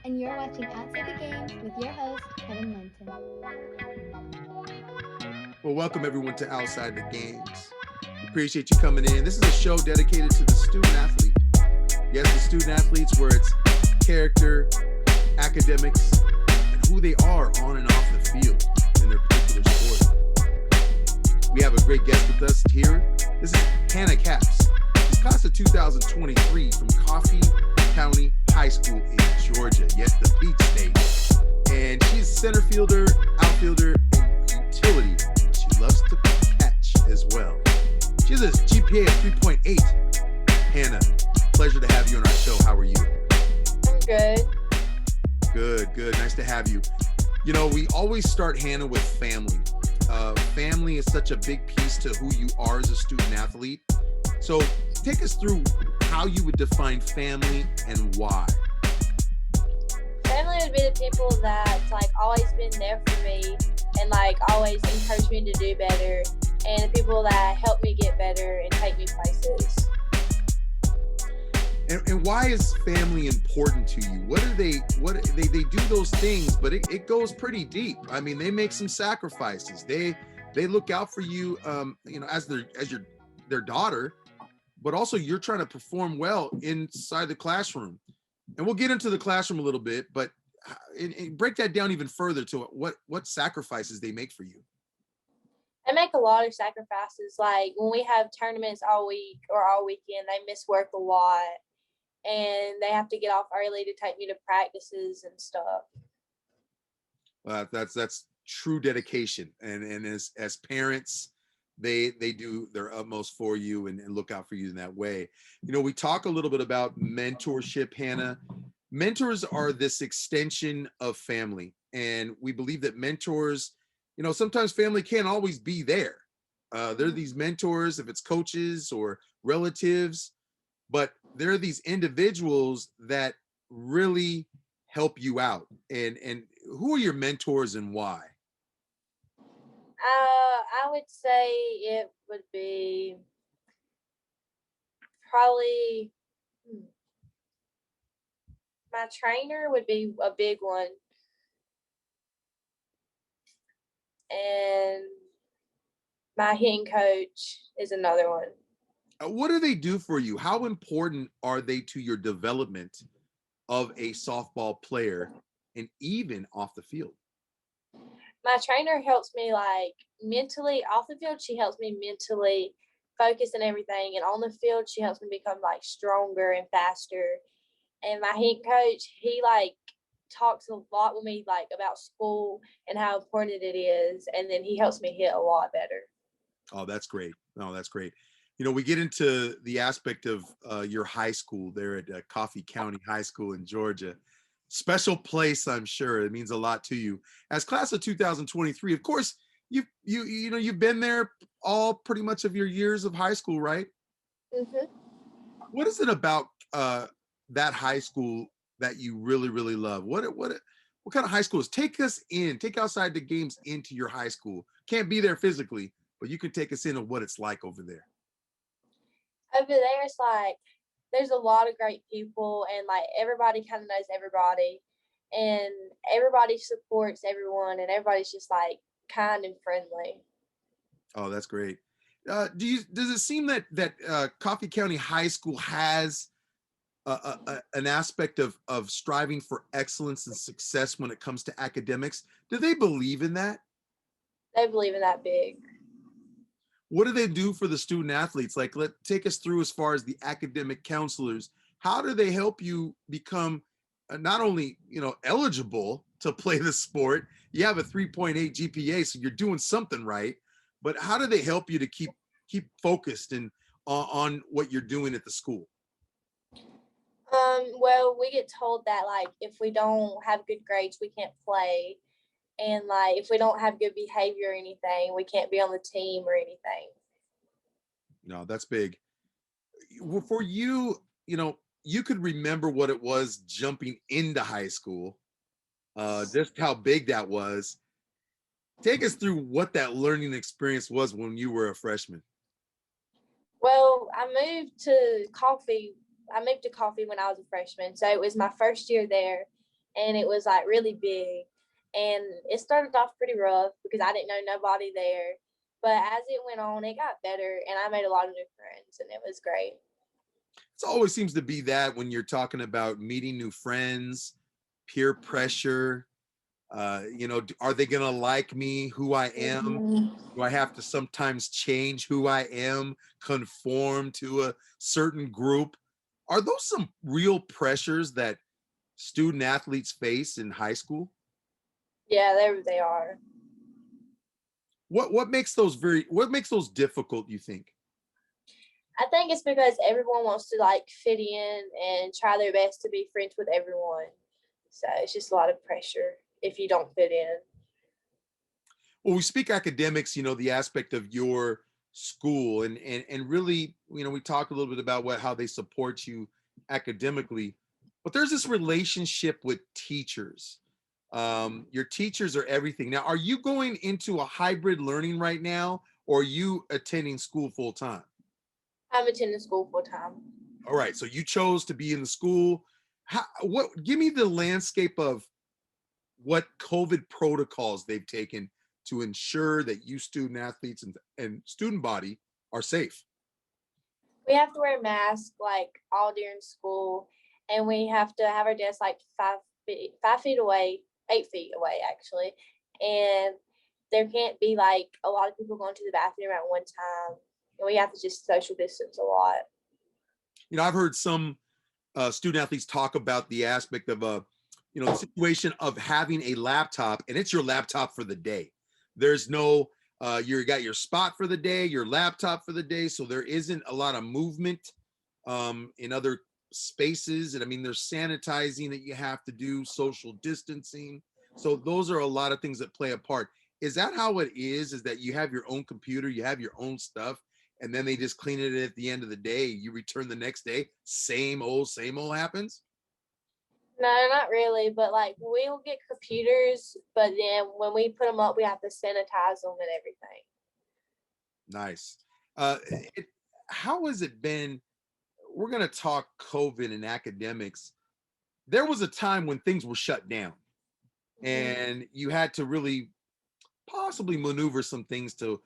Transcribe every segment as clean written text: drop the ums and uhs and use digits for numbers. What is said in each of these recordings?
and you're watching Outside the Games with your host, Kevin Linton. Well, welcome everyone to Outside the Games. We appreciate you coming in. This is a show dedicated to the student athlete. Yes, the student athletes, where it's character, academics, and who they are on and off the field in their particular sport. We have a great guest with us here. This is Hannah Capps. She's class of 2023 from Coffee County High School in Georgia. Yes, the Peach State. And she's center fielder, outfielder, and utility. She loves to catch as well. She has a GPA of 3.8. Hannah, pleasure to have you on our show. How are you? I'm good. Good. Nice to have you. You know, we always start, Hannah, with family. Family is such a big piece to who you are as a student athlete. So take us through how you would define family and why. Family would be the people that's always been there for me and always encourage me to do better, and the people that help me get better and take me places. And why is family important to you? They do those things, but it goes pretty deep. I mean, they make some sacrifices. They look out for you, as their daughter, but also you're trying to perform well inside the classroom. And we'll get into the classroom a little bit, but and break that down even further to what sacrifices they make for you. They make a lot of sacrifices. Like when we have tournaments all week or all weekend, they miss work a lot, and they have to get off early to take me to practices and stuff. That's true dedication, and as parents, they do their utmost for you and look out for you in that way. You know, we talk a little bit about mentorship, Hannah. Mentors are this extension of family, and we believe that mentors, sometimes family can't always be there. They're these mentors, if it's coaches or relatives, but there are these individuals that really help you out. And who are your mentors and why? I would say it would be probably my trainer would be a big one, and my hitting coach is another one. What do they do for you? How important are they to your development of a softball player and even off the field? My trainer helps me mentally off the field. She helps me mentally focus and everything, and on the field she helps me become stronger and faster. And my head coach, he talks a lot with me about school and how important it is, and then he helps me hit a lot better. Oh, that's great. No, that's great. You know, we get into the aspect of your high school there at Coffee County High School in Georgia. Special place, I'm sure. It means a lot to you. As class of 2023, of course, you've been there all pretty much of your years of high school, right? Mm-hmm. What is it about that high school that you really, really love? What kind of high school is? Take outside the games into your high school. Can't be there physically, but you can take us into what it's like over there. Over there, it's there's a lot of great people, and everybody kind of knows everybody, and everybody supports everyone, and everybody's just kind and friendly. Oh, that's great. Does it seem that Coffee County High School has an aspect of striving for excellence and success when it comes to academics? Do they believe in that? They believe in that big. What do they do for the student athletes? Take us through as far as the academic counselors. How do they help you become not only eligible to play the sport? You have a 3.8 GPA, so you're doing something right. But how do they help you to keep focused and on what you're doing at the school? Well, we get told that if we don't have good grades, we can't play, and if we don't have good behavior or anything, we can't be on the team or anything. No, that's big. For you, you could remember what it was jumping into high school, just how big that was. Take us through what that learning experience was when you were a freshman. Well, I moved to Coffee when I was a freshman, so it was my first year there, and it was like really big. And it started off pretty rough because I didn't know nobody there. But as it went on, it got better, and I made a lot of new friends, and it was great. It always seems to be that when you're talking about meeting new friends, peer pressure, are they going to like me, who I am? Mhm. Do I have to sometimes change who I am, conform to a certain group? Are those some real pressures that student athletes face in high school? Yeah, they are. What makes those difficult, you think? I think it's because everyone wants to like fit in and try their best to be friends with everyone. So it's just a lot of pressure if you don't fit in. Well, we speak academics, the aspect of your school and really, we talk a little bit about how they support you academically, but there's this relationship with teachers. Your teachers are everything. Now, are you going into a hybrid learning right now, or are you attending school full time? I'm attending school full time. All right, so you chose to be in the school. What? Give me the landscape of what COVID protocols they've taken to ensure that you student athletes and student body are safe. We have to wear masks like all during school, and we have to have our desks like 5 feet away, 8 feet away actually, and there can't be like a lot of people going to the bathroom at one time, and we have to just social distance a lot. I've heard some student athletes talk about the aspect of the situation of having a laptop, and it's your laptop for the day. There's no, you got your spot for the day, your laptop for the day, so there isn't a lot of movement in other spaces. And I mean, there's sanitizing that you have to do, social distancing. So those are a lot of things that play a part. Is that how it is? Is that you have your own computer, you have your own stuff, and then they just clean it at the end of the day? You return the next day, same old happens? No, not really, but like we'll get computers, but then when we put them up, we have to sanitize them and everything. Nice. Uh, it, how has it been? We're going to talk COVID and academics. There was a time when things were shut down Mhm. and you had to really possibly maneuver some things to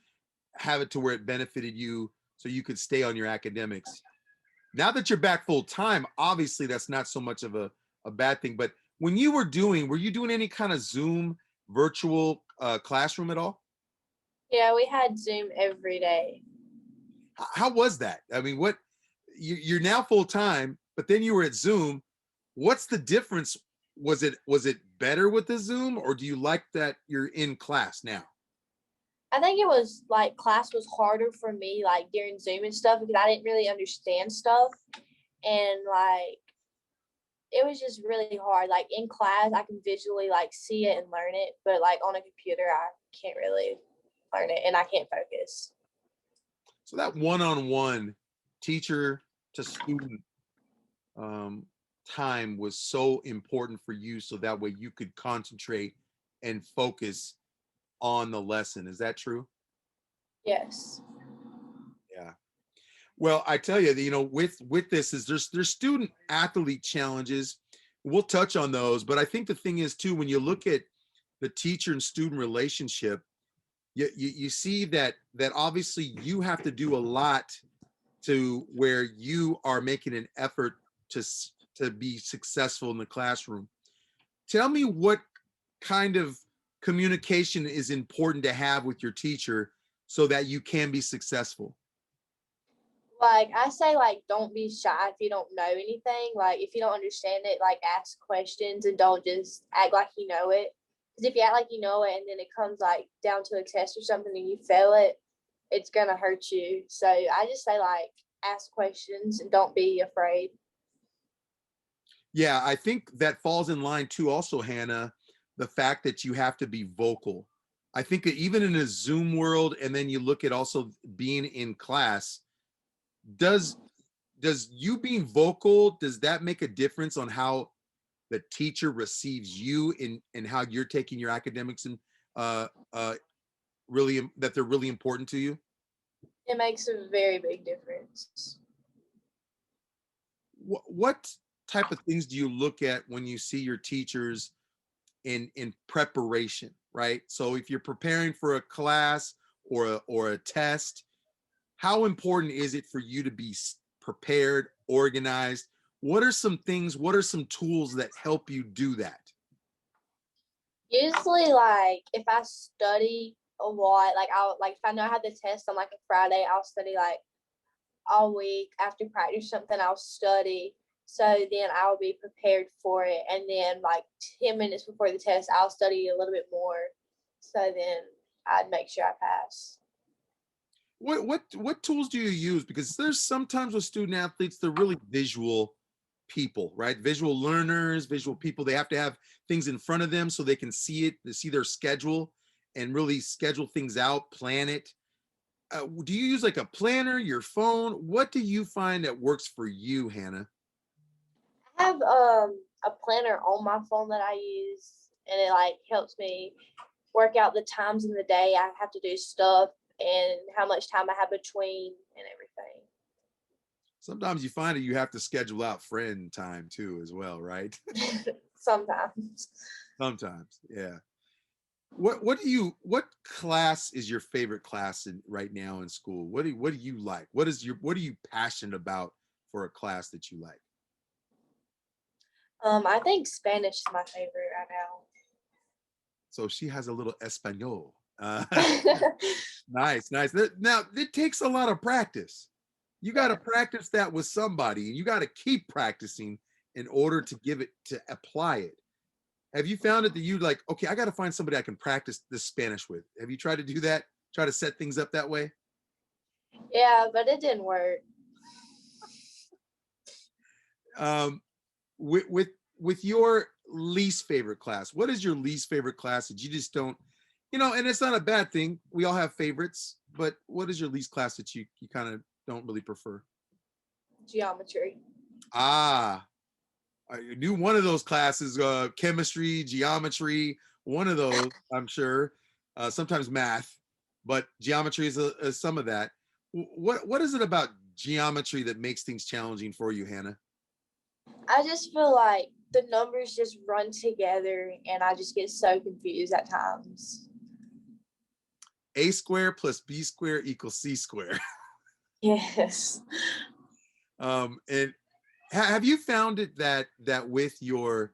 have it to where it benefited you so you could stay on your academics. Now that you're back full time, obviously that's not so much of a bad thing. But when were you doing any kind of Zoom virtual classroom at all? Yeah, we had Zoom every day. How was that? I mean, you're now full time, but then you were at Zoom. What's the difference? Was it better with the Zoom, or do you like that you're in class now? I think it was like class was harder for me like during Zoom and stuff because I didn't really understand stuff, and like it was just really hard. Like in class, I can visually like see it and learn it, but like on a computer, I can't really learn it and I can't focus. So that one-on-one teacher to student um, time was so important for you, so that way you could concentrate and focus on the lesson. Is that true? Yes. Yeah. Well, I tell you, with this is there's student athlete challenges. We'll touch on those, but I think the thing is too, when you look at the teacher and student relationship, you see that obviously you have to do a lot to where you are making an effort to be successful in the classroom. Tell me what kind of communication is important to have with your teacher so that you can be successful. Like I say, like don't be shy if you don't know anything. Like if you don't understand it, like ask questions and don't just act like you know it. Because if you act like you know it and then it comes like down to a test or something and you fail it, it's gonna hurt you. So I just say like ask questions and don't be afraid. Yeah, I think that falls in line too, also, Hannah, the fact that you have to be vocal. I think that even in a Zoom world, and then you look at also being in class, does you being vocal, does that make a difference on how the teacher receives you in how you're taking your academics and uh uh really that they're really important to you? It makes a very big difference. What type of things do you look at when you see your teachers in preparation, right? So if you're preparing for a class or a test, how important is it for you to be prepared, organized? What are some things, what are some tools that help you do that? Usually, like if I study a lot, like I'll like if I know I have the test on like a Friday, I'll study like all week. After practice something, I'll study. So then I'll be prepared for it. And then like 10 minutes before the test, I'll study a little bit more. So then I'd make sure I pass. What tools do you use? Because there's sometimes with student athletes, they're really visual people, right? Visual learners, visual people. They have to have things in front of them so they can see it, to see their schedule and really schedule things out, plan it. Do you use like a planner, your phone? What do you find that works for you, Hannah? I have a planner on my phone that I use, and it like helps me work out the times in the day I have to do stuff and how much time I have between and everything. Sometimes you find that you have to schedule out friend time too, as well, right? Sometimes. Sometimes, yeah. What class is your favorite class in right now in school? What do you like? What are you passionate about for a class that you like? I think Spanish is my favorite right So she has a little Espanol. now. Nice, nice. Now it takes a lot of practice. You got to Yeah. practice that with somebody, and you got to keep practicing in order to give it to apply it. Have you found it that you like, okay, I got to find somebody I can practice this Spanish with? Have you tried to do that? Try to set things up that way? Yeah, but it didn't work. Um, with your least favorite class, what is your least favorite class that you just don't, and it's not a bad thing. We all have favorites, but what is your least class that you kind of don't really prefer? Geometry. Ah, I knew one of those classes, chemistry, geometry, one of those, I'm sure. Sometimes math, but geometry is some of that. What is it about geometry that makes things challenging for you, Hannah? I just feel like the numbers just run together and I just get so confused at times. A square plus B square equals C square. Yes. And have you found it that with your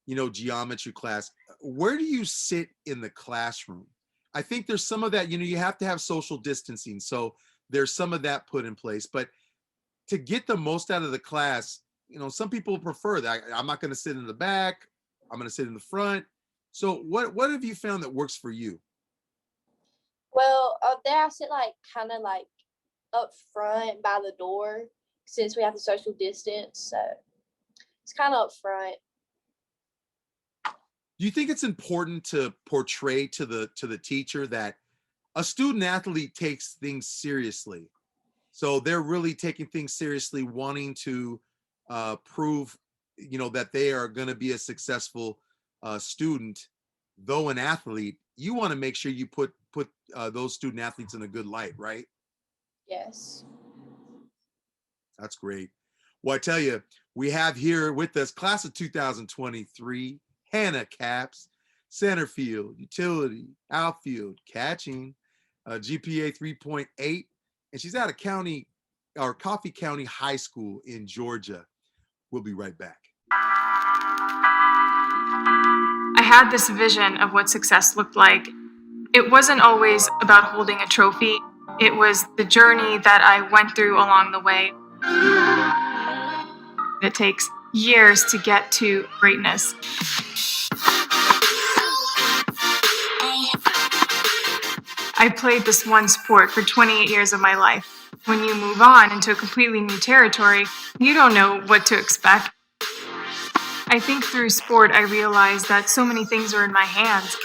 geometry class, where do you sit in the classroom? I think there's some of that, you have to have social distancing, so there's some of that put in place, but to get the most out of the class, some people prefer that. I'm not going to sit in the back, I'm going to sit in the front. So what have you found that works for you? Well, there I sit like kind of like up front by the door since we have the social distance. So it's kind of up front. Do you think it's important to portray to the teacher that a student athlete takes things seriously? So they're really taking things seriously, wanting to prove, that they are going to be a successful student. Though an athlete, you want to make sure you put those student athletes in a good light, right? Yes. That's great. Well, I tell you, we have here with us class of 2023, Hannah Caps, center field, utility, outfield, catching, GPA 3.8, and she's out of Coffee County High School in Georgia. We'll be right back. I had this vision of what success looked like. It wasn't always about holding a trophy. It was the journey that I went through along the way. It takes years to get to greatness. I played this one sport for 28 years of my life. When you move on into a completely new territory, you don't know what to expect. I think through sport, I realized that so many things are in my hands.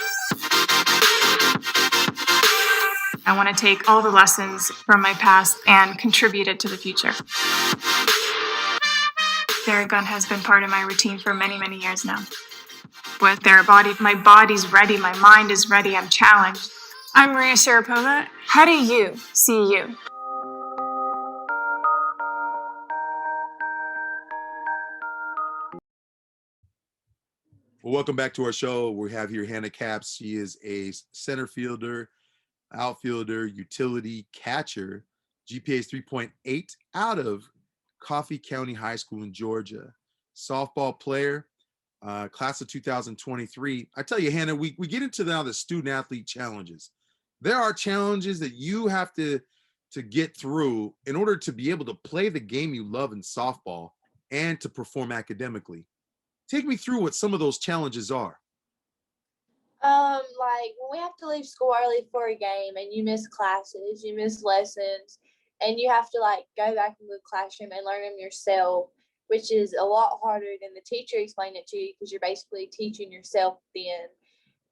I want to take all the lessons from my past and contribute it to the future. Theragun has been part of my routine for many, many years now. With Therabody, my body's ready, my mind is ready, I'm challenged. I'm Maria Sharapova. How do you see you? Well, welcome back to our show. We have here Hannah Capps. She is a center fielder, outfielder, utility catcher. GPA is 3.8 out of Coffee County High School in Georgia. Softball player, class of 2023. I tell you, Hannah, we get into now the student athlete challenges. There are challenges that you have to get through in order to be able to play the game you love in softball and to perform academically. Take me through what some of those challenges are. Like when we have to leave school early for a game and you miss classes, you miss lessons, and you have to like go back into the classroom and learn them yourself, which is a lot harder than the teacher explained it to you because you're basically teaching yourself then.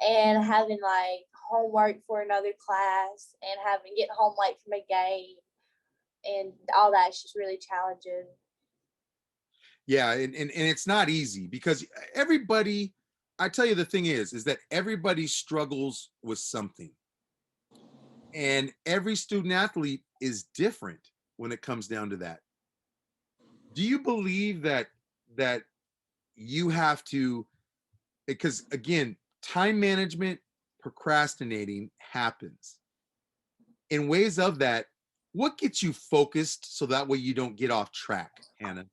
And having like homework for another class and having get home late from a game and all that's just really challenging. Yeah, and it's not easy because everybody, I tell you the thing is that everybody struggles with something. And every student athlete is different when it comes down to that. Do you believe that you have to, because again, time management, procrastinating happens. In ways of that, what gets you focused so that way you don't get off track, Hannah?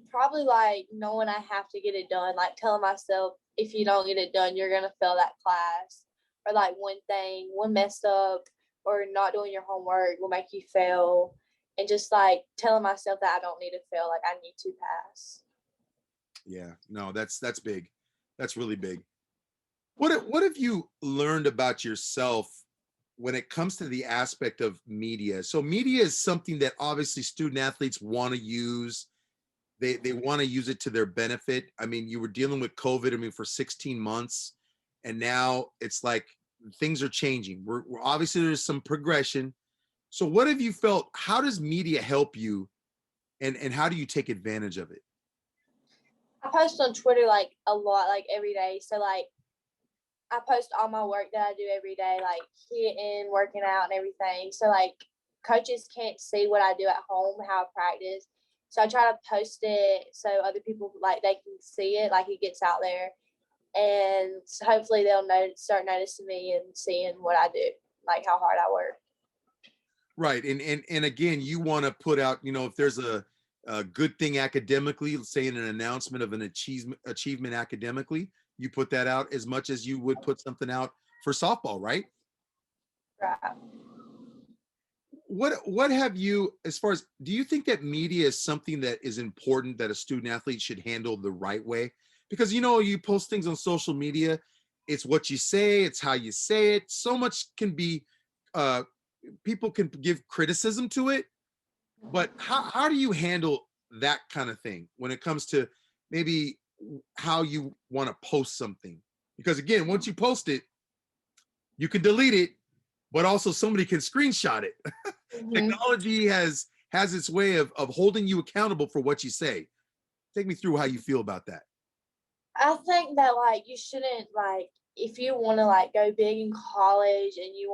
Probably like knowing I have to get it done, like telling myself if you don't get it done, you're gonna fail that class. Or like one messed up or not doing your homework will make you fail. And just like telling myself that I don't need to fail, like I need to pass. Yeah, no, that's big. That's really big. What have you learned about yourself when it comes to the aspect of media? So media is something that obviously student athletes want to use. They want to use it to their benefit. I mean, you were dealing with COVID, I mean, for 16 months, and now it's like things are changing. We're obviously there's some progression. So what have you felt? How does media help you and how do you take advantage of it? I post on Twitter like a lot, like every day. So like I post all my work that I do every day, like hitting, working out, and everything. So like coaches can't see what I do at home, how I practice. So I try to post it so other people like they can see it, like it gets out there, and so hopefully they'll start noticing me and seeing what I do, like how hard I work. Right. And again, you want to put out, if there's a good thing academically, let's say in an announcement of an achievement academically, you put that out as much as you would put something out for softball, right? Right. What have you, as far as, do you think that media is something that is important that a student athlete should handle the right way? Because you post things on social media, it's what you say, it's how you say it. So much can be uh people can give criticism to it, but how do you handle that kind of thing when it comes to maybe how you want to post something? Because again, once you post it, you can delete it, but also somebody can screenshot it. Mm-hmm. Technology has its way of holding you accountable for what you say. Take me through how you feel about that. I think that like you shouldn't like if you want to like go big in college and you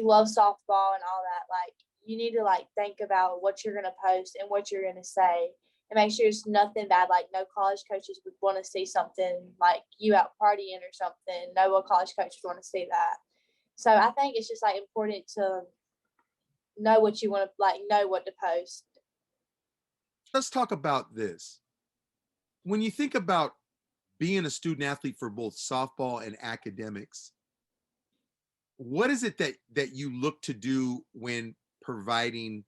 love softball and all that, like you need to like think about what you're gonna post and what you're gonna say and make sure it's nothing bad. Like no college coaches would want to see something like you out partying or something. No college coach would want to see that. So I think it's just like important to know what you want to like know what to post. Let's talk about this. When you think about being a student athlete for both softball and academics, what is it that you look to do when providing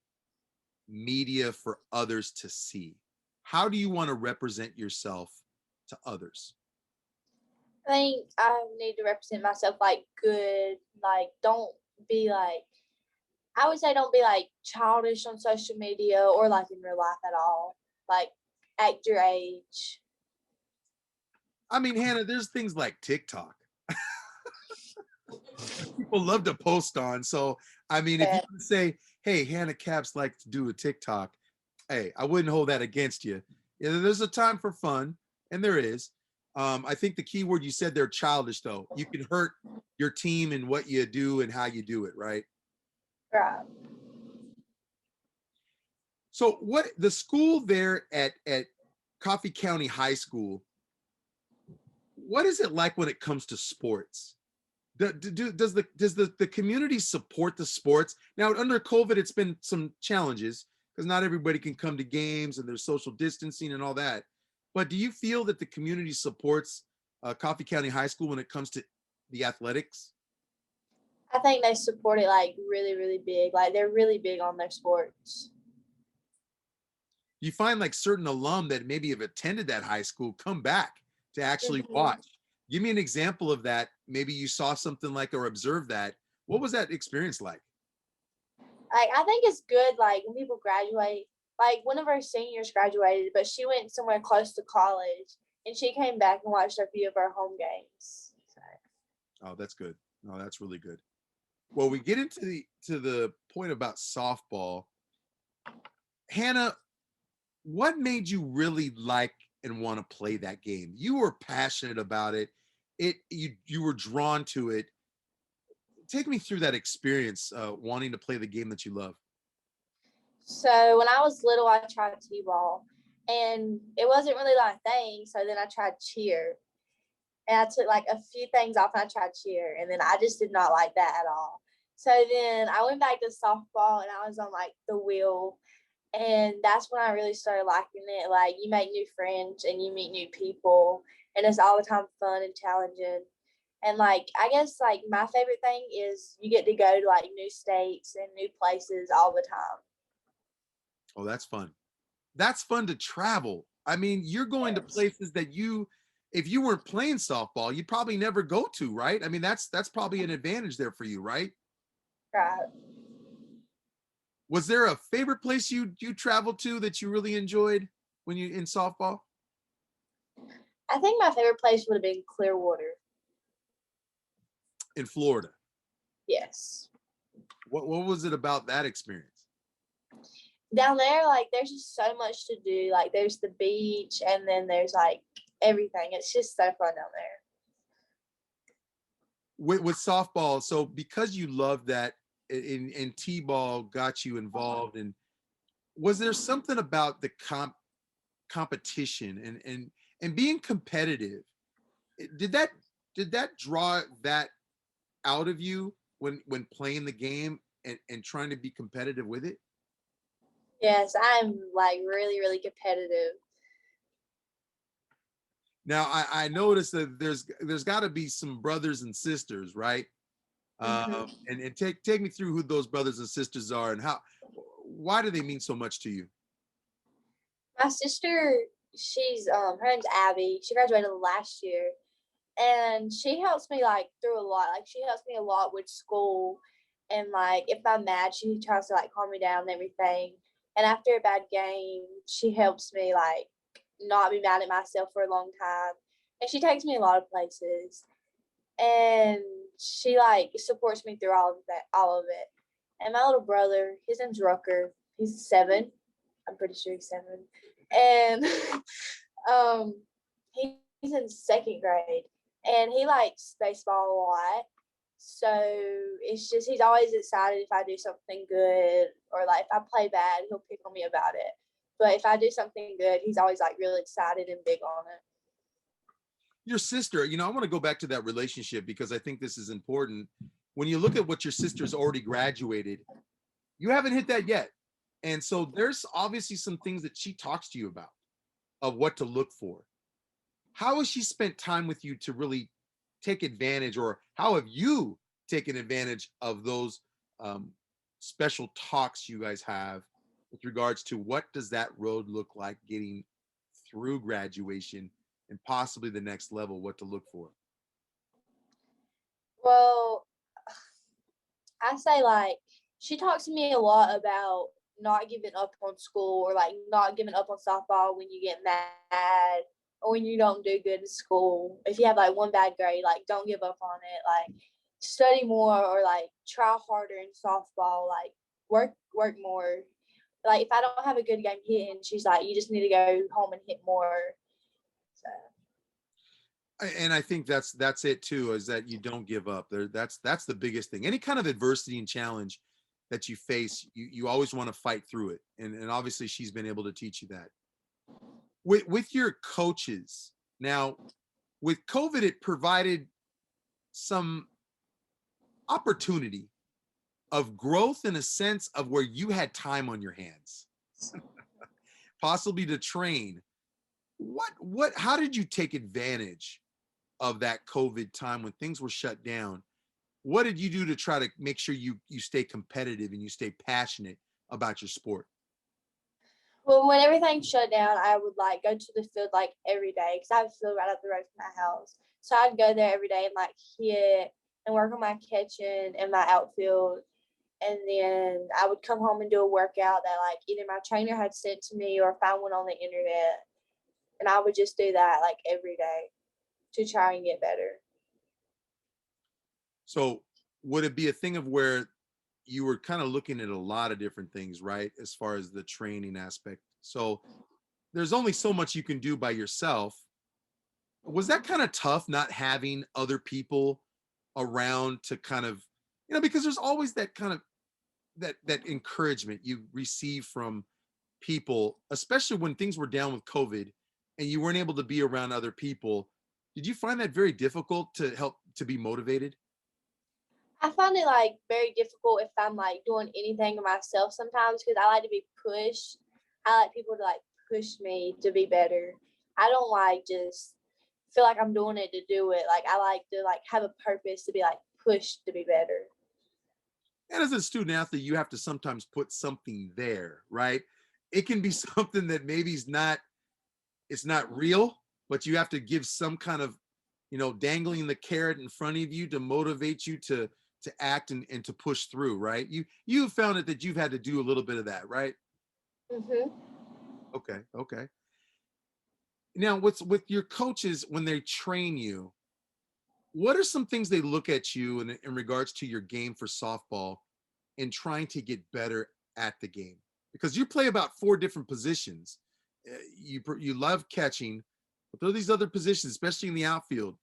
media for others to see? How do you want to represent yourself to others? I think I need to represent myself like good. Like don't be like I would say don't be like childish on social media or like in real life at all. Like act your age. I mean, Hannah, there's things like TikTok. People love to post on. So, I mean, if you Yeah. want to say, hey, Hannah Caps likes to do a TikTok, hey, I wouldn't hold that against you. Yeah, there's a time for fun, and there is. I think the key word you said they're childish, though. You can hurt your team and what you do and how you do it, right? Right. So, what the school there at Coffee County High School, what is it like when it comes to sports? Does the community support the sports? Now, under COVID, it's been some challenges because not everybody can come to games and there's social distancing and all that. But do you feel that the community supports Coffee County High School when it comes to the athletics? I think they support it like really, really big. Like they're really big on their sports. You find like certain alum that maybe have attended that high school come back to actually Mhm. watch. Give me an example of that. Maybe you saw something like or observed that. What was that experience like? Like I think it's good like when people graduate. Like one of our seniors graduated, but she went somewhere close to college and she came back and watched a few of our home games. So, Oh, that's good. No, that's really good. Well, we get into the point about softball. Hannah, what made you really like and want to play that game? You were passionate about it. You were drawn to it. Take me through that experience, wanting to play the game that you love. so when I was little, I tried t-ball, and it wasn't really my thing. So then I tried cheer, and I took like a few things off, and I tried cheer, and then I just did not like that at all. So then I went back to softball, and I was on like the wheel, and that's when I really started liking it. Like you make new friends and you meet new people, and it's all the time fun and challenging. And like I guess like my favorite thing is you get to go to like new states and new places all the time. Oh, that's fun. That's fun to travel. I mean, you're going to Yes. places that if you weren't playing softball, you'd probably never go to, right? I mean, that's probably an advantage there for you, right? Right. Was there a favorite place you traveled to that you really enjoyed when you in softball? I think my favorite place would have been Clearwater. In Florida. Yes. What was it about that experience? Down there, like there's just so much to do. Like there's the beach and then there's like everything. It's just so fun down there. With softball, so because you love that in t-ball got you involved, and was there something about the competition and being competitive, did that draw that out of you when playing the game and trying to be competitive with it? Yes, I'm like really, really competitive. Now I noticed that there's got to be some brothers and sisters, right? Hmm. And take me through who those brothers and sisters are and how why do they mean so much to you? My sister, she's her name's Abby. She graduated last year, and she helps me like through a lot. Like she helps me a lot with school, and like if I'm mad, she tries to like calm me down and everything. And after a bad game, she helps me like not be mad at myself for a long time. And she takes me a lot of places, and she like supports me through all of it. And my little brother, his name's Rucker. He's 7. I'm pretty sure he's 7, and um, he's in second grade, and he likes baseball a lot. So it's just he's always excited if I do something good, or like if I play bad, he'll pick on me about it. But if I do something good, he's always like really excited and big on it. Your sister, I want to go back to that relationship because I think this is important. When you look at what your sister's already graduated, you haven't hit that yet. And so there's obviously some things that she talks to you about of what to look for. How has she spent time with you to really take advantage, or how have you taken advantage of those um, special talks you guys have with regards to what does that road look like getting through graduation and possibly the next level, what to look for? Well, I say like she talks to me a lot about not giving up on school, or like not giving up on softball when you get mad, or when you don't do good in school. If you have like one bad grade, like don't give up on it. Like study more, or like try harder in softball. Like work more. Like if I don't have a good game hitting, she's like, you just need to go home and hit more. So And I think that's it too, is that you don't give up there. That's the biggest thing. Any kind of adversity and challenge that you face, you always want to fight through it, and obviously she's been able to teach you that with your coaches. Now, with COVID, it provided some opportunity of growth in a sense of where you had time on your hands, possibly to train. How did you take advantage of that COVID time when things were shut down? What did you do to try to make sure you stay competitive and you stay passionate about your sport? Well, when everything shut down, I would like go to the field like every day because I have a field right up the road from my house. So I'd go there every day and like hit and work on my catching and my outfield. And then I would come home and do a workout that like either my trainer had sent to me or found one on the internet. And I would just do that like every day to try and get better. So would it be a thing of where you were kind of looking at a lot of different things, right? As far as the training aspect. So there's only so much you can do by yourself. Was that kind of tough not having other people around to kind of, because there's always that kind of that encouragement you receive from people, especially when things were down with COVID and you weren't able to be around other people. Did you find that very difficult to help to be motivated? I find it like very difficult if I'm like doing anything myself sometimes because I like to be pushed. I like people to like push me to be better. I don't like just feel like I'm doing it to do it. Like I like to like have a purpose to be like pushed to be better. And as a student athlete, you have to sometimes put something there, right? It can be something that maybe it's not real, but you have to give some kind of, dangling the carrot in front of you to motivate you to act and to push through, right? You've found it that you've had to do a little bit of that, right? Mhm. Okay, okay. Now, what's with your coaches when they train you? What are some things they look at you in regards to your game for softball and trying to get better at the game? Because you play about four different positions. You love catching, but there are these other positions, especially in the outfield.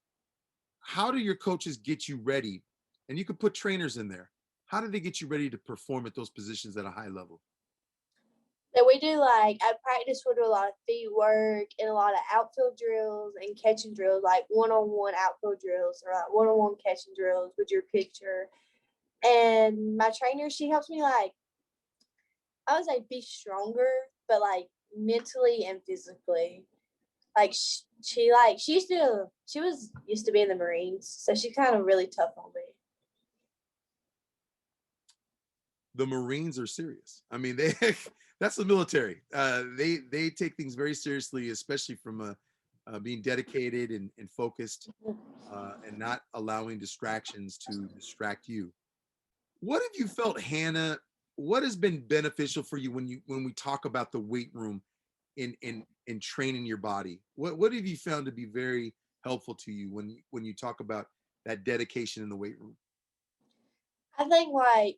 How do your coaches get you ready? And you could put trainers in there. How do they get you ready to perform at those positions at a high level? So we do like at practice we'll do a lot of feet work and a lot of outfield drills and catching drills, like one-on-one outfield drills or like one-on-one catching drills with your pitcher. And my trainer, she helps me like I would say be stronger, but like mentally and physically. Like she was used to be in the Marines, so she kind of really tough on me. The Marines are serious. I mean, they that's the military. They take things very seriously, especially from being dedicated and focused and not allowing distractions to distract you. What have you felt, Hannah? What has been beneficial for you when we talk about the weight room in training your body? What have you found to be very helpful to you when you talk about that dedication in the weight room? I think like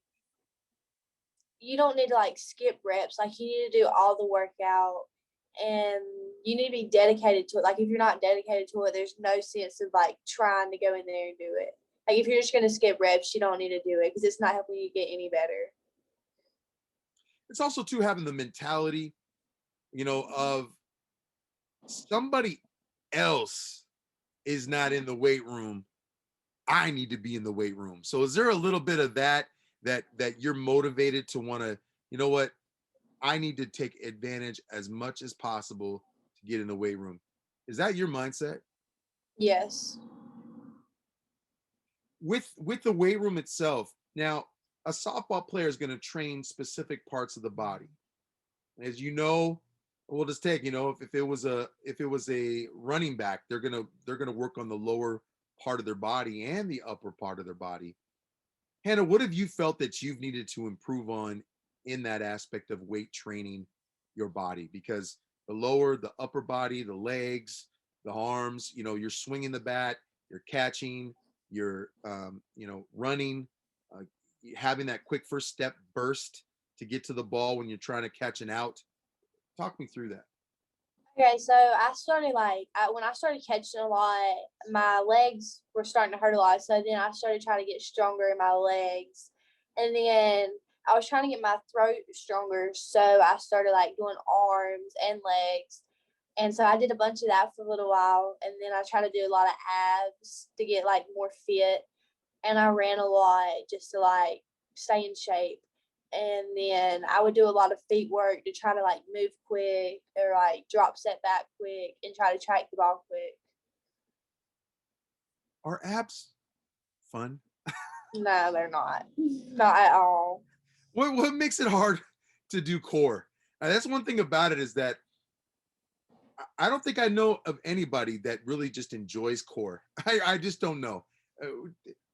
you don't need to like skip reps. Like you need to do all the workout and you need to be dedicated to it. Like if you're not dedicated to it, there's no sense of like trying to go in there and do it. Like if you're just gonna skip reps, you don't need to do it because it's not helping you get any better. It's also too having the mentality, of somebody else is not in the weight room. I need to be in the weight room. So is there a little bit of that you're motivated to want to, you know what, I need to take advantage as much as possible to get in the weight room? Is that your mindset? Yes. With the weight room itself, now a softball player is going to train specific parts of the body. As you know, we'll just take, if it was a running back, they're gonna work on the lower part of their body and the upper part of their body. Hannah, what have you felt that you've needed to improve on in that aspect of weight training your body? Because the lower, the upper body, the legs, the arms, you're swinging the bat, you're catching, you're, running, uh, having that quick first step burst to get to the ball when you're trying to catch an out. Talk me through that. Okay, so I started when I started catching a lot, my legs were starting to hurt a lot. So then I started trying to get stronger in my legs, and then I was trying to get my throat stronger. So I started like doing arms and legs. And so I did a bunch of that for a little while. And then I tried to do a lot of abs to get like more fit. And I ran a lot just to like stay in shape. And then I would do a lot of feet work to try to like move quick or like drop set back quick and try to track the ball quick. Are abs fun? No, they're not. Not at all. What makes it hard to do core? That's one thing about it, is that I don't think I know of anybody that really just enjoys core. I just don't know.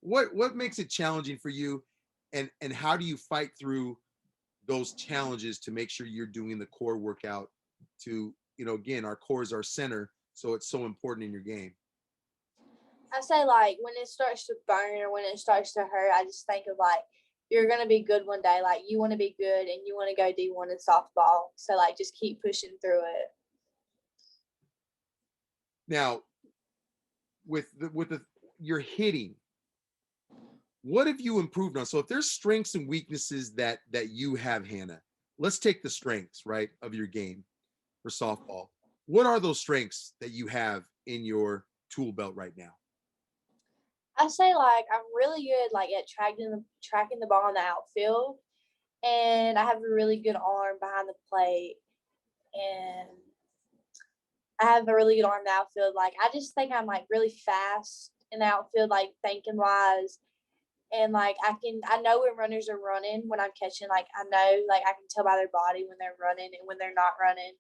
What makes it challenging for you, and how do you fight through those challenges to make sure you're doing the core workout to, again, our core is our center, so it's so important in your game. I say like when it starts to burn or when it starts to hurt, I just think of like you're gonna be good one day. Like you want to be good and you want to go D1 in softball. So like just keep pushing through it. Now, with your hitting, what have you improved on? So if there's strengths and weaknesses that you have, Hannah, let's take the strengths, right, of your game for softball. What are those strengths that you have in your tool belt right now? I say like I'm really good like at tracking the ball in the outfield, and I have a really good arm behind the plate, and I have a really good arm in the outfield. Like I just think I'm like really fast in the outfield, like thinking wise, and like I know when runners are running when I'm catching. Like I know like I can tell by their body when they're running and when they're not running,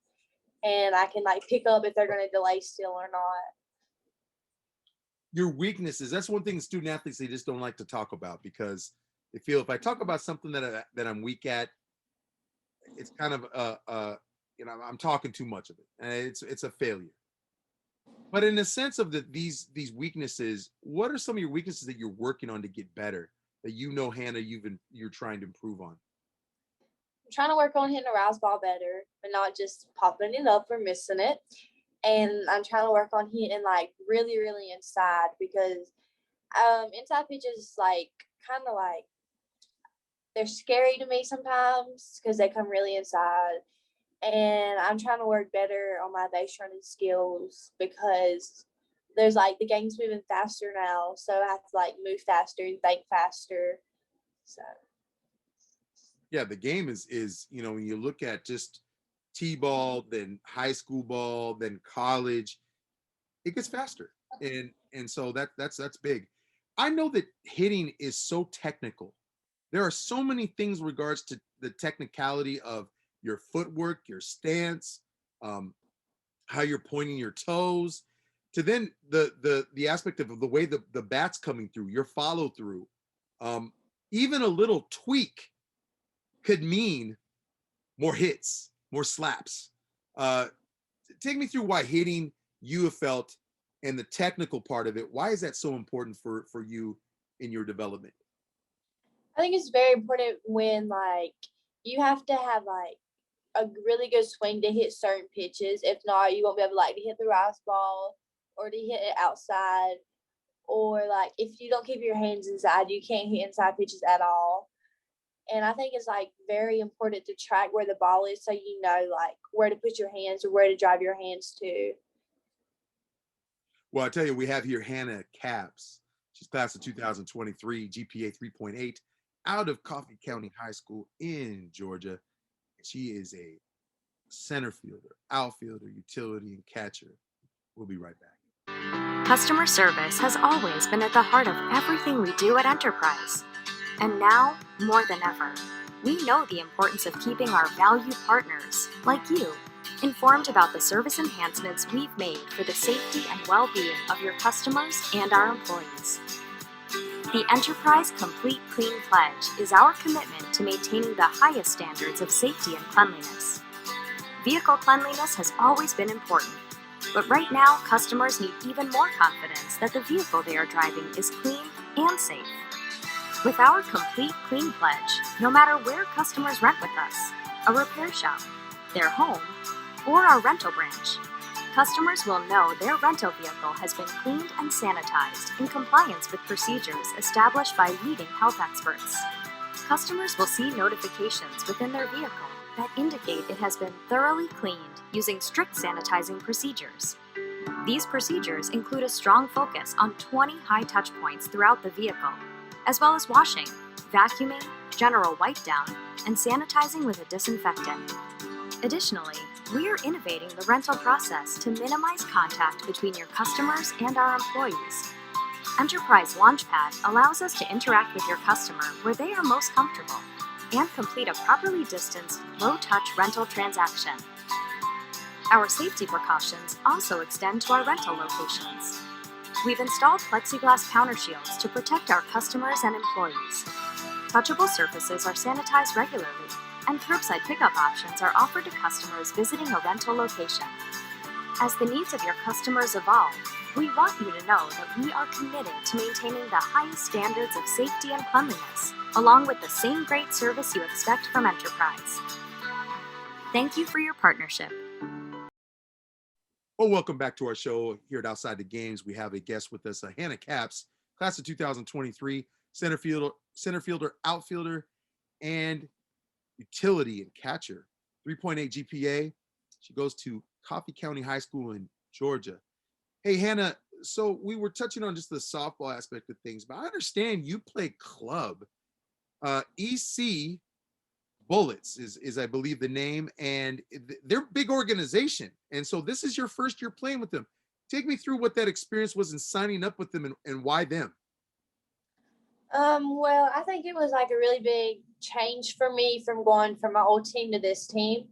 and I can like pick up if they're going to delay still or not. Your weaknesses, that's one thing student athletes, they just don't like to talk about, because they feel if I talk about something that I'm weak at, it's kind of I'm talking too much of it, and it's a failure. But in the sense of these weaknesses, what are some of your weaknesses that you're working on to get better, that Hannah, you're trying to improve on? I'm trying to work on hitting a rise ball better, but not just popping it up or missing it. And I'm trying to work on hitting like really, really inside, because inside pitches like kind of like they're scary to me sometimes because they come really inside. And I'm trying to work better on my base running skills, because there's like the game's moving faster now, so I have to like move faster and think faster. So Yeah, the game is when you look at just T-ball, then high school ball, then college, it gets faster, and so that's big. I know that hitting is so technical. There are so many things in regards to the technicality of your footwork, your stance, how you're pointing your toes, to then the aspect of the way the bat's coming through, your follow through. Even a little tweak could mean more hits, more slaps. Take me through why hitting, you have felt, and the technical part of it, why is that so important for you in your development? I think it's very important when like you have to have like a really good swing to hit certain pitches. If not, you won't be able like to hit the rise ball or to hit it outside. Or like if you don't keep your hands inside, you can't hit inside pitches at all. And I think it's like very important to track where the ball is, so you know like where to put your hands or where to drive your hands to. Well, I tell you, we have here Hannah Capps. She's class of 2023, GPA 3.8, out of Coffee County High School in Georgia. She is a center fielder, outfielder, utility, and catcher. We'll be right back. Customer service has always been at the heart of everything we do at Enterprise. And now, more than ever, we know the importance of keeping our valued partners, like you, informed about the service enhancements we've made for the safety and well-being of your customers and our employees. The Enterprise Complete Clean Pledge is our commitment to maintaining the highest standards of safety and cleanliness. Vehicle cleanliness has always been important, but right now customers need even more confidence that the vehicle they are driving is clean and safe. With our Complete Clean Pledge, no matter where customers rent with us, a repair shop, their home, or our rental branch, customers will know their rental vehicle has been cleaned and sanitized in compliance with procedures established by leading health experts. Customers will see notifications within their vehicle that indicate it has been thoroughly cleaned using strict sanitizing procedures. These procedures include a strong focus on 20 high touch points throughout the vehicle, as well as washing, vacuuming, general wipe down, and sanitizing with a disinfectant. Additionally, we are innovating the rental process to minimize contact between your customers and our employees. Enterprise Launchpad allows us to interact with your customer where they are most comfortable and complete a properly distanced, low-touch rental transaction. Our safety precautions also extend to our rental locations. We've installed plexiglass counter shields to protect our customers and employees. Touchable surfaces are sanitized regularly, and curbside pickup options are offered to customers visiting a rental location. As the needs of your customers evolve, we want you to know that we are committed to maintaining the highest standards of safety and cleanliness, along with the same great service you expect from Enterprise. Thank you for your partnership. Well, welcome back to our show here at Outside the Games. We have a guest with us, Hannah Capps, class of 2023, center fielder, outfielder, and utility and catcher. 3.8 GPA. She goes to Coffee County High School in Georgia. Hey, Hannah, so we were touching on just the softball aspect of things, but I understand you play club. EC Bullets is I believe the name, and they're a big organization. And so this is your first year playing with them. Take me through what that experience was in signing up with them and why them. Well, I think it was like a really big change for me from going from my old team to this team,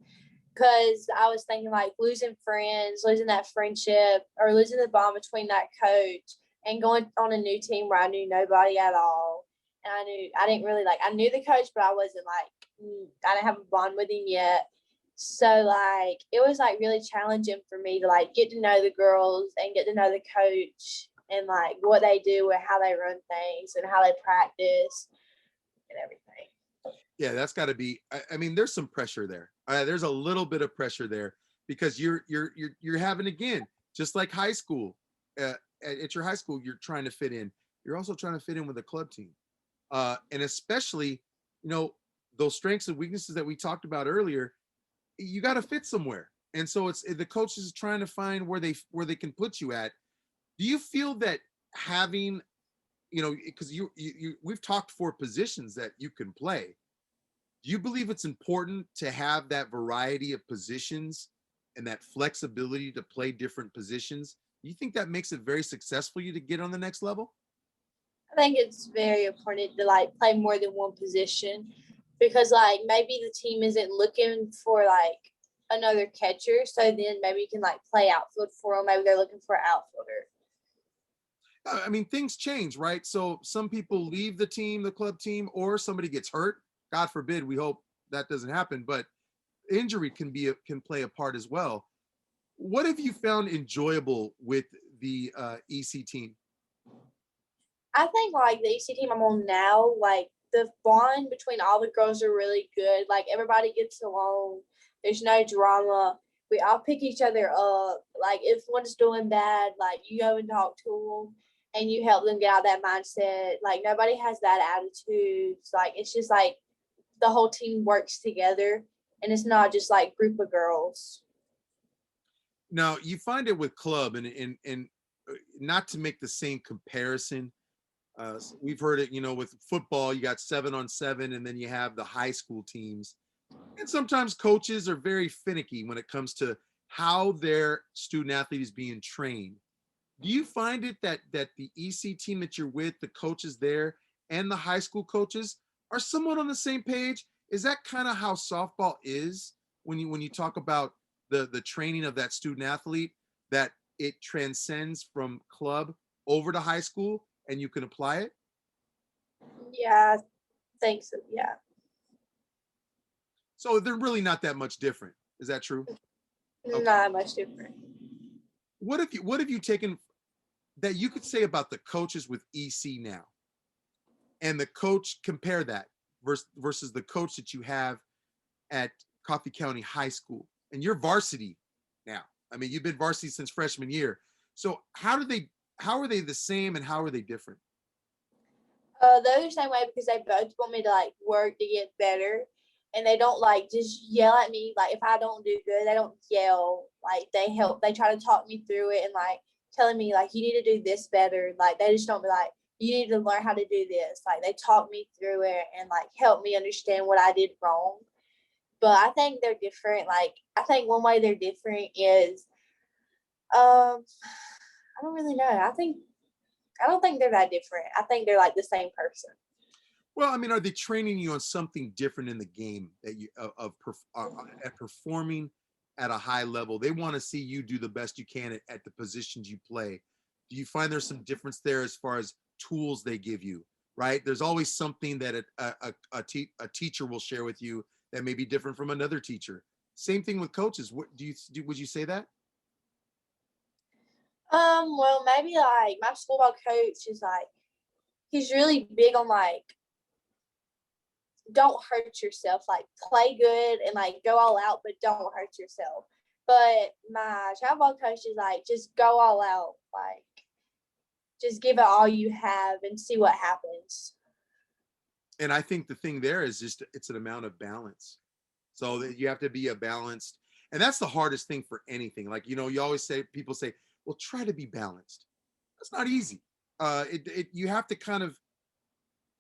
because I was thinking like losing friends, losing that friendship, or losing the bond between that coach, and going on a new team where I knew nobody at all. And I knew the coach, but I wasn't I didn't have a bond with him yet. So like it was like really challenging for me to like get to know the girls and get to know the coach and like what they do and how they run things and how they practice and everything. Yeah, that's got to be. I mean, there's some pressure there. There's a little bit of pressure there because you're having, again, just like high school. At your high school, you're trying to fit in. You're also trying to fit in with a club team, and especially, those strengths and weaknesses that we talked about earlier. You got to fit somewhere, and so it's the coaches is trying to find where they can put you at. Do you feel that having, because we've talked for positions that you can play. Do you believe it's important to have that variety of positions and that flexibility to play different positions? Do you think that makes it very successful for you to get on the next level? I think it's very important to like play more than one position, because like maybe the team isn't looking for like another catcher, so then maybe you can like play outfield for them. Maybe they're looking for an outfielder. I mean, things change, right? So some people leave the club team, or somebody gets hurt. God forbid, we hope that doesn't happen, but injury can play a part as well. What have you found enjoyable with the EC team? I think like the EC team I'm on now, like the bond between all the girls are really good. Like everybody gets along. There's no drama. We all pick each other up. Like if one's doing bad, like you go and talk to them and you help them get out of that mindset. Like nobody has that attitude. It's like it's just like the whole team works together, and it's not just like group of girls. Now you find it with club, and not to make the same comparison. We've heard it, with football, you got 7-on-7, and then you have the high school teams. And sometimes coaches are very finicky when it comes to how their student athlete is being trained. Do you find it that the EC team that you're with, the coaches there, and the high school coaches are somewhat on the same page? Is that kind of how softball is when you talk about the training of that student athlete, that it transcends from club over to high school and you can apply it? Yeah, I think so. Yeah. So they're really not that much different. Is that true? Okay. Not much different. What have you taken that you could say about the coaches with EC now, and the coach, compare that versus the coach that you have at Coffee County High School, and you're varsity now? I mean, you've been varsity since freshman year. So how are they the same, and how are they different? They're the same way because they both want me to like work to get better. and they don't like just yell at me. Like if I don't do good, they don't yell. Like they try to talk me through it and like telling me like you need to do this better. Like they just don't be like you need to learn how to do this. Like they talk me through it and like help me understand what I did wrong. But I think they're different. Like I think one way they're different is I don't really know. I don't think they're that different. I think they're like the same person. Well, I mean, are they training you on something different in the game that you at performing at a high level? They want to see you do the best you can at the positions you play. Do you find there's some difference there as far as tools they give you? Right? There's always something that a teacher will share with you that may be different from another teacher. Same thing with coaches. What would you say that? Well, maybe like my school ball coach is like he's really big on like don't hurt yourself, like play good and like go all out, but don't hurt yourself. But my travel ball coach is like just go all out, like just give it all you have and see what happens. And I think the thing there is just it's an amount of balance. So that you have to be a balanced, and that's the hardest thing for anything. Like, you always say, people say, well, try to be balanced. That's not easy. You have to kind of,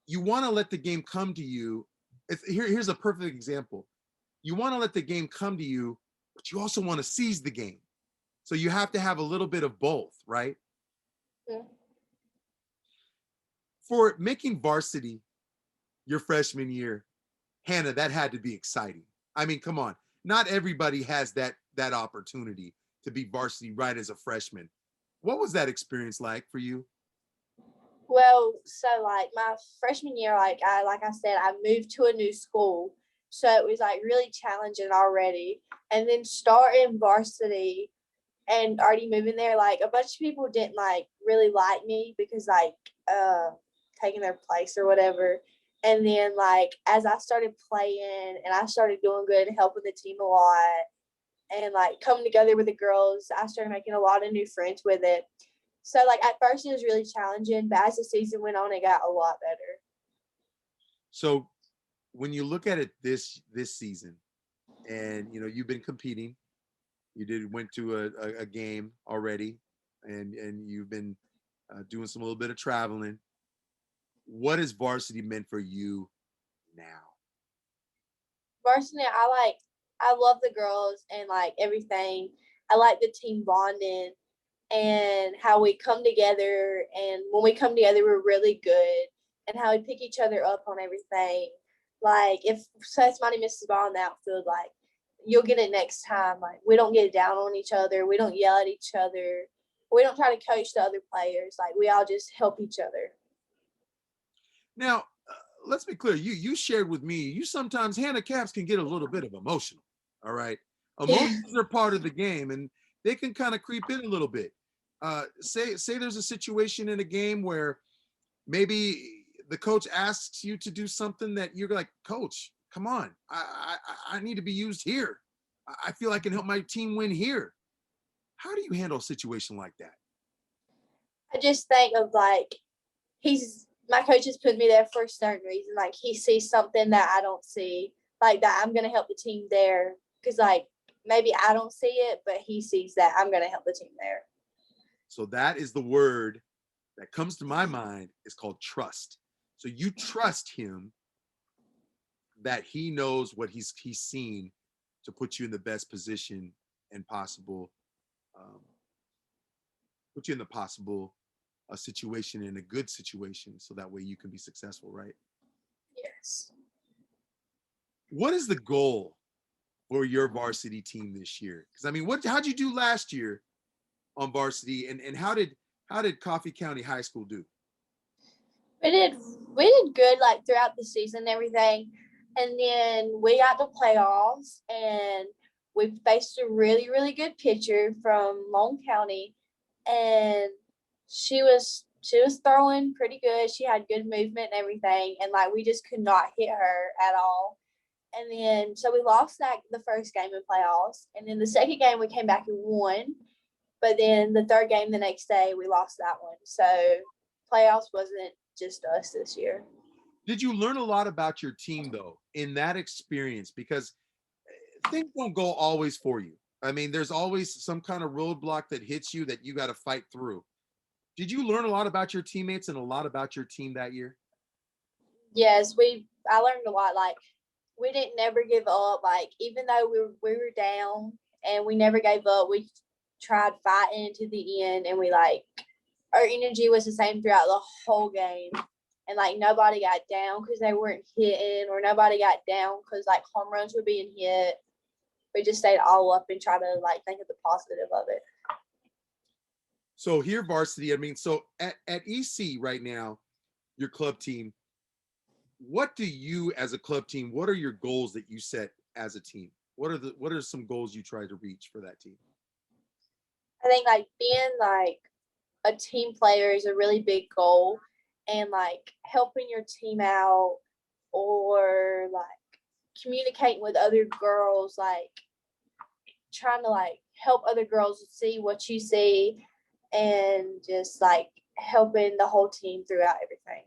you want to let the game come to you. Here's a perfect example. You want to let the game come to you, but you also want to seize the game. So you have to have a little bit of both, right? Yeah. For making varsity your freshman year, Hannah, that had to be exciting. I mean, come on. Not everybody has that opportunity to be varsity right as a freshman. What was that experience like for you? Well, so like my freshman year, like I said, I moved to a new school. So it was like really challenging already. And then starting varsity and already moving there, like a bunch of people didn't like really like me because like taking their place or whatever. And then like as I started playing and I started doing good and helping the team a lot and like coming together with the girls, I started making a lot of new friends with it. So like at first it was really challenging, but as the season went on, it got a lot better. So when you look at it this season, and you've been competing, went to a game already, and you've been doing some little bit of traveling. What has varsity meant for you now? Varsity, I love the girls and like everything. I like the team bonding and how we come together. And when we come together, we're really good. And how we pick each other up on everything. Like if somebody misses the ball in the outfield, like you'll get it next time. Like we don't get down on each other. We don't yell at each other. We don't try to coach the other players. Like we all just help each other. Now, let's be clear. You shared with me, you sometimes, handicaps can get a little bit of emotional. All right. Emotions are part of the game, and they can kind of creep in a little bit. Say there's a situation in a game where maybe the coach asks you to do something that you're like, coach, come on, I need to be used here. I feel I can help my team win here. How do you handle a situation like that? I just think of like my coach has put me there for a certain reason. Like he sees something that I don't see, like that I'm gonna help the team there. Cause like maybe I don't see it, but he sees that I'm gonna help the team there. So that is the word that comes to my mind, is called trust. So you trust him that he knows what he's seen to put you in the best position and possible, um, put you in the possible situation, in a good situation, so that way you can be successful, right? Yes. What is the goal for your varsity team this year? Because I mean, how'd you do last year on varsity, and how did Coffee County High School do? We did good like throughout the season and everything. And then we got to playoffs and we faced a really, really good pitcher from Long County, and she was throwing pretty good. She had good movement and everything, and like we just could not hit her at all. And then so we lost that the first game in playoffs, and then the second game we came back and won. But then the third game the next day we lost that one. So playoffs wasn't just us this year. Did you learn a lot about your team though in that experience? Because things don't go always for you. I mean, there's always some kind of roadblock that hits you that you got to fight through. Did you learn a lot about your teammates and a lot about your team that year? Yes, I learned a lot. Like we didn't never give up. Like even though we were down and we never gave up, we tried fighting to the end, and we like our energy was the same throughout the whole game. And like nobody got down because they weren't hitting, or nobody got down because like home runs were being hit. We just stayed all up and tried to like think of the positive of it. So here, varsity, I mean, so at EC right now, your club team, what do you as a club team, what are your goals that you set as a team? What are some goals you try to reach for that team? I think like being like a team player is a really big goal, and like helping your team out, or like communicating with other girls, like trying to like help other girls see what you see, and just like helping the whole team throughout everything.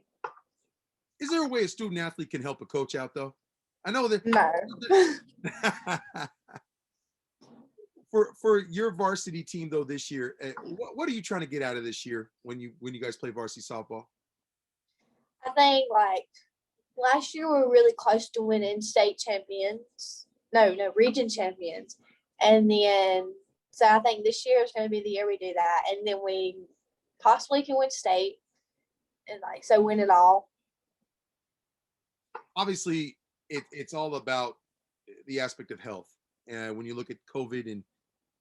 Is there a way a student athlete can help a coach out though? I know that. No. For your varsity team though this year, what are you trying to get out of this year when you guys play varsity softball? I think like last year we were really close to winning state champions. No, region champions. And then so I think this year is going to be the year we do that, and then we possibly can win state, and like so win it all. Obviously, it's all about the aspect of health. And when you look at COVID and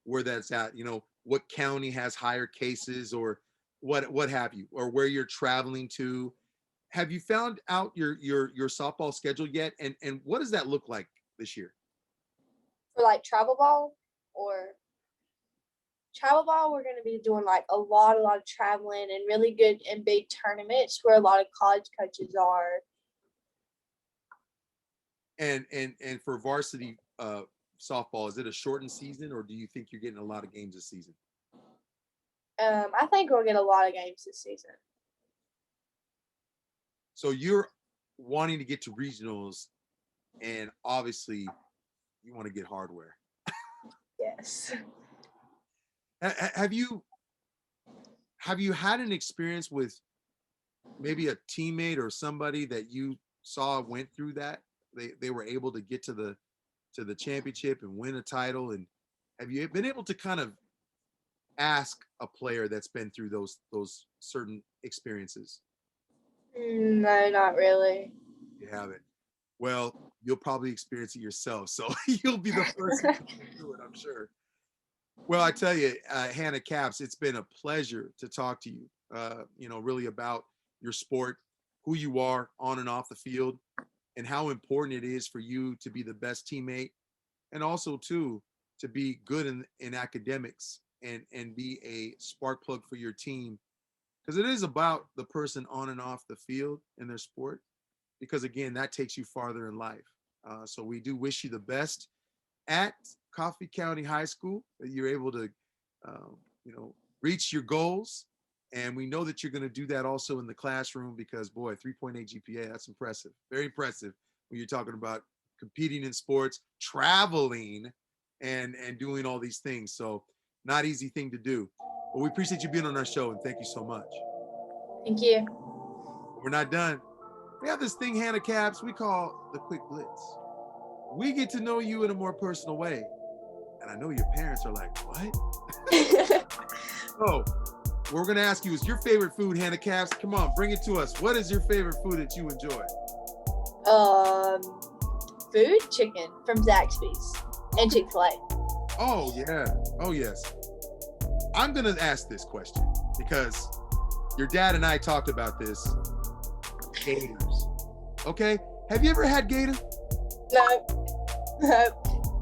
where that's at, you know, what county has higher cases or what have you, or where you're traveling to. Have you found out your softball schedule yet? And what does that look like this year? For like travel ball, we're going to be doing like a lot of traveling and really good and big tournaments where a lot of college coaches are. And for varsity softball, is it a shortened season, or do you think you're getting a lot of games this season? I think we'll get a lot of games this season. So you're wanting to get to regionals, and obviously you want to get hardware. Yes. Have you had an experience with maybe a teammate or somebody that you saw went through that? They were able to get to the championship and win a title, and have you been able to kind of ask a player that's been through those certain experiences? No, not really. You haven't. Well, you'll probably experience it yourself, so you'll be the first to do it, I'm sure. Well, I tell you, Hannah Capps, it's been a pleasure to talk to you. You know, really about your sport, who you are on and off the field, and how important it is for you to be the best teammate, and also too to be good in academics and be a spark plug for your team, because it is about the person on and off the field in their sport, because again, that takes you farther in life. So we do wish you the best at Coffee County High School, that you're able to you know, reach your goals. And we know that you're going to do that also in the classroom, because boy, 3.8 GPA, that's impressive. Very impressive when you're talking about competing in sports, traveling, and doing all these things. So not easy thing to do. But we appreciate you being on our show, and thank you so much. Thank you. We're not done. We have this thing, Hannah Capps, we call the Quick Blitz. We get to know you in a more personal way. And I know your parents are like, what? So, what we're going to ask you is your favorite food, Hannah Capps. Come on, bring it to us. What is your favorite food that you enjoy? Food, chicken from Zaxby's and Chick-fil-A. Oh, yeah. Oh, yes. I'm going to ask this question because your dad and I talked about this. Gators. Okay. Have you ever had gator? No.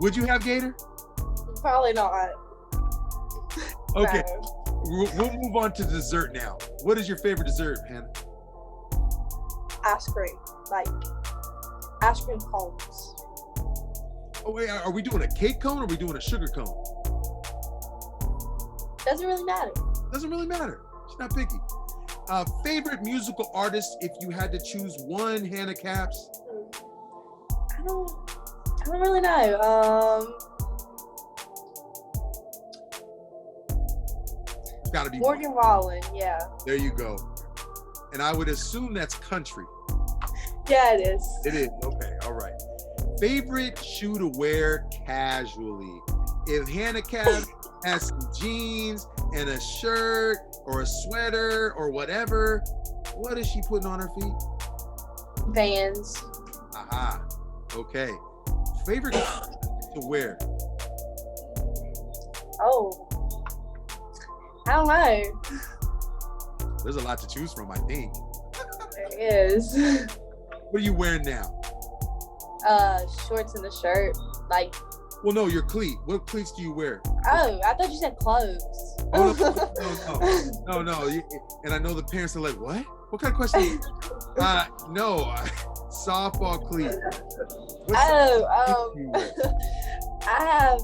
Would you have gator? Probably not. Okay. No. We'll move on to dessert now. What is your favorite dessert, Hannah? Ice cream. Like ice cream cones. Oh, wait, are we doing a cake cone or are we doing a sugar cone? Doesn't really matter. Doesn't really matter. She's not picky. Favorite musical artist, if you had to choose one, Hannah Caps? I don't really know. It's got to be Morgan Wallen, yeah. There you go. And I would assume that's country. Yeah, it is. It is. Okay. All right. Favorite shoe to wear casually. If Hannah Caps has some jeans and a shirt or a sweater or whatever, what is she putting on her feet? Vans. Aha. Okay. Favorite to wear. Oh. I don't know. There's a lot to choose from, I think. There is. What are you wearing now? Shorts and a shirt. Like. Well, no, your cleat. What cleats do you wear? Oh, I thought you said clothes. Oh, no. And I know the parents are like, what? What kind of question? No, softball cleat. I have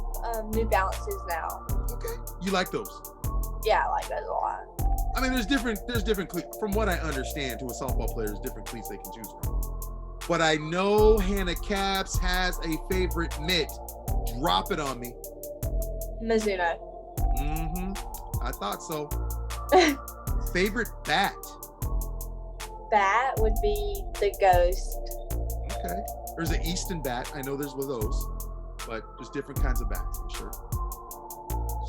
New Balances now. Okay, you like those? Yeah, I like those a lot. I mean, there's different cleats. From what I understand, to a softball player, there's different cleats they can choose from. But I know Hannah Caps has a favorite mitt. Drop it on me. Mizuno. Mm-hmm. I thought so. Favorite bat? Bat would be the Ghost. Okay. There's an Easton bat. I know there's one of those, but there's different kinds of bats, I'm sure.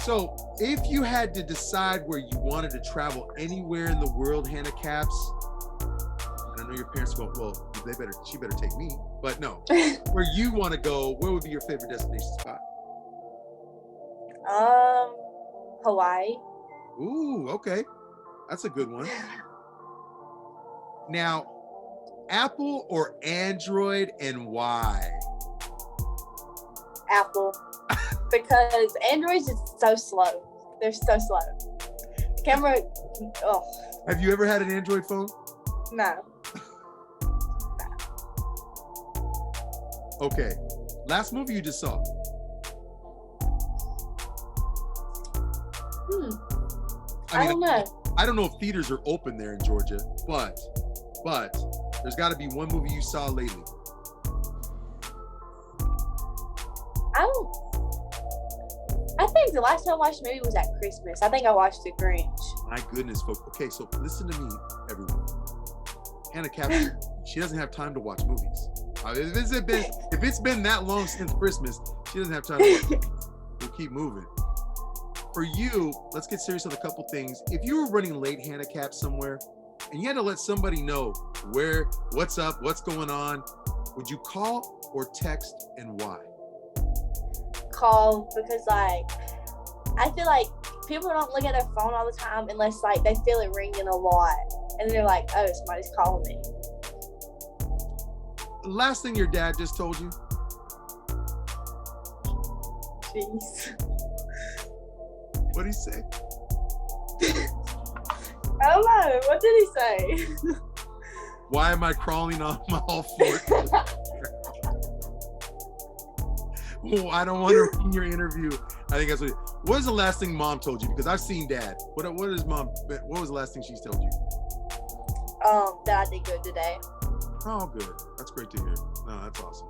So if you had to decide where you wanted to travel anywhere in the world, Hannah Caps, and I know your parents go, well, she better take me, but no. Where you want to go, where would be your favorite destination spot? Hawaii. Ooh, okay. That's a good one. Now, Apple or Android, and why? Apple. Because Android's just so slow. They're so slow. The camera, Have you ever had an Android phone? No. Okay. Last movie you just saw? I don't know. I don't know if theaters are open there in Georgia, but there's got to be one movie you saw lately. I think the last time I watched a movie was at Christmas. I think I watched The Grinch. My goodness, folks. Okay, so listen to me, everyone. Hannah Caps, she doesn't have time to watch movies. If it's been that long since Christmas, she doesn't have time to watch movies. We'll keep moving. For you, let's get serious on a couple things. If you were running late, Hannah Caps, somewhere, and you had to let somebody know what's up, what's going on, would you call or text, and why? Call, because I feel like people don't look at their phone all the time unless they feel it ringing a lot, and they're like, oh, somebody's calling me. Last thing your dad just told you? Jeez. What'd he say? I don't know. What did he say? Why am I crawling on my all fours? Oh, I don't want to ruin your interview. I think that's what was the last thing mom told you? Because I've seen dad. What was the last thing she's told you? That I did good today. Oh, good. That's great to hear. No, that's awesome.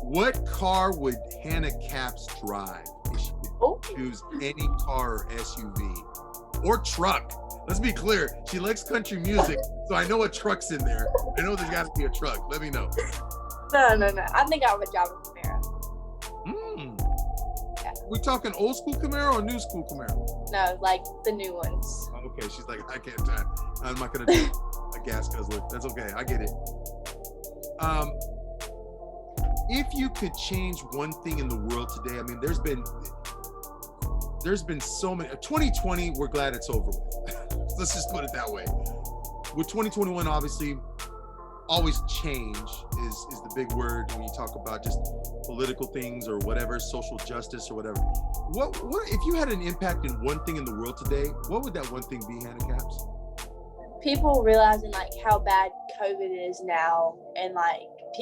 What car would Hannah Caps drive if she could choose any car or SUV or truck? Let's be clear. She likes country music, so I know a truck's in there. I know there's got to be a truck. Let me know. No. I think I would drive a Camaro. Yeah. We talking old school Camaro or new school Camaro? No, like the new ones. Okay, she's like, I can't drive. I'm not gonna do a gas guzzler. That's okay. I get it. If you could change one thing in the world today, I mean, there's been so many. 2020, we're glad it's over with. Let's just put it that way. With 2021, obviously, always change is the big word when you talk about just political things or whatever, social justice or whatever. What if you had an impact in one thing in the world today? What would that one thing be, Hannah Caps? People realizing how bad COVID is now, and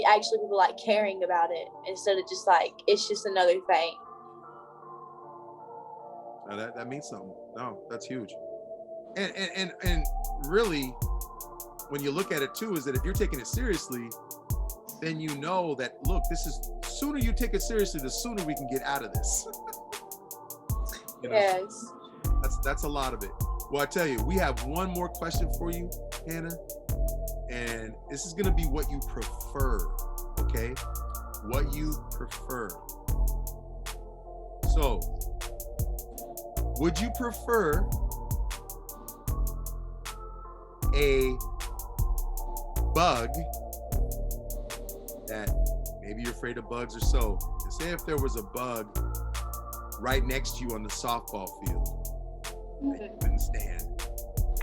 actually people caring about it instead of just it's just another thing. Now that means something. No, that's huge. And really, when you look at it too, is that if you're taking it seriously, then you know that, look, this is, sooner you take it seriously, the sooner we can get out of this. You know? Yes. That's a lot of it. Well, I tell you, we have one more question for you, Hannah, and this is going to be what you prefer, okay? What you prefer. So, would you prefer a bug that maybe you're afraid of bugs or so, and say if there was a bug right next to you on the softball field that you couldn't stand,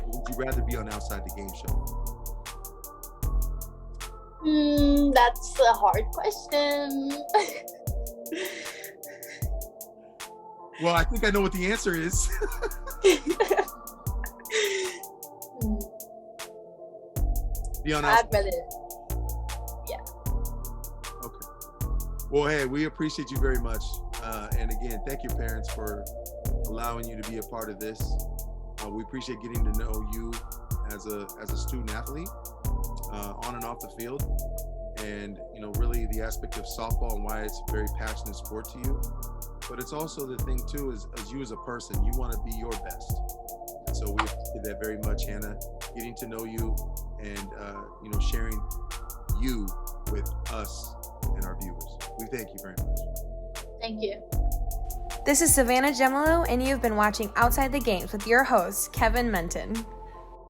would you rather be on Outside the Game show? That's a hard question. Well, I think I know what the answer is. Be on I'd Outside. rather. Okay. Well, hey, we appreciate you very much. And again, thank your parents for allowing you to be a part of this. We appreciate getting to know you as a student athlete on and off the field. And, you know, really the aspect of softball and why it's a very passionate sport to you. But it's also the thing too, is as you as a person, you want to be your best. And so we appreciate that very much, Hannah, getting to know you and, you know, sharing you with us and our viewers. We thank you very much. Thank you. This is Savannah Gemolo, and you've been watching Outside the Games with your host, Kevin Menton.